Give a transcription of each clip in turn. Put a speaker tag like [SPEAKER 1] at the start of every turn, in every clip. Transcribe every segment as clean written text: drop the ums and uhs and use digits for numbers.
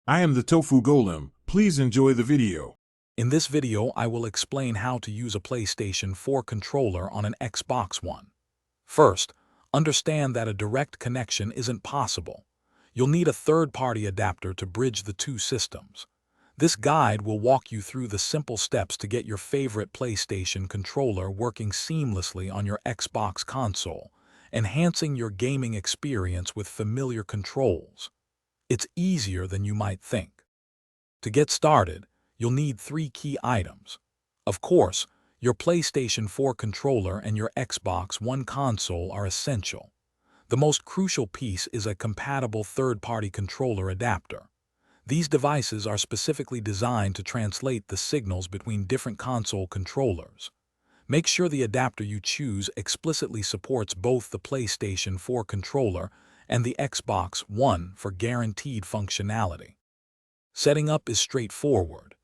[SPEAKER 1] I am the Tofu Golem. Please enjoy the video.
[SPEAKER 2] In this video, I will explain how to use a PlayStation 4 controller on an Xbox One. First, understand that a direct connection isn't possible. You'll need a third-party adapter to bridge the two systems. This guide will walk you through the simple steps to get your favorite PlayStation controller working seamlessly on your Xbox console, enhancing your gaming experience with familiar controls. It's easier than you might think. To get started, you'll need three key items. Of course, your PlayStation 4 controller and your Xbox One console are essential. The most crucial piece is a compatible third-party controller adapter. These devices are specifically designed to translate the signals between different console controllers. Make sure the adapter you choose explicitly supports both the PlayStation 4 controller and the Xbox One for guaranteed functionality. Setting up is straightforward.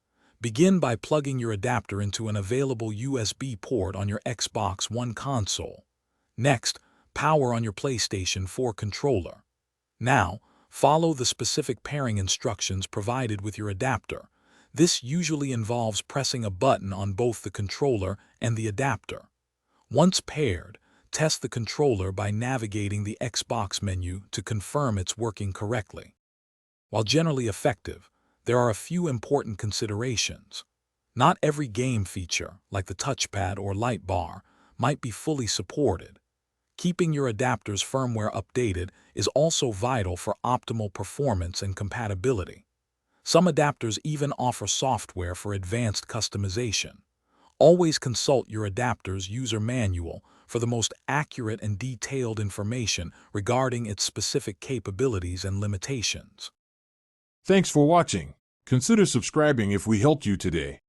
[SPEAKER 2] Begin by plugging your adapter into an available USB port on your Xbox One console. Next, power on your PlayStation 4 controller. Now, follow the specific pairing instructions provided with your adapter. This usually involves pressing a button on both the controller and the adapter. Once paired, test the controller by navigating the Xbox menu to confirm it's working correctly. While generally effective, there are a few important considerations. Not every game feature, like the touchpad or light bar, might be fully supported. Keeping your adapter's firmware updated is also vital for optimal performance and compatibility. Some adapters even offer software for advanced customization. Always consult your adapter's user manual for the most accurate and detailed information regarding its specific capabilities and limitations.
[SPEAKER 1] Thanks for watching. Consider subscribing if we helped you today.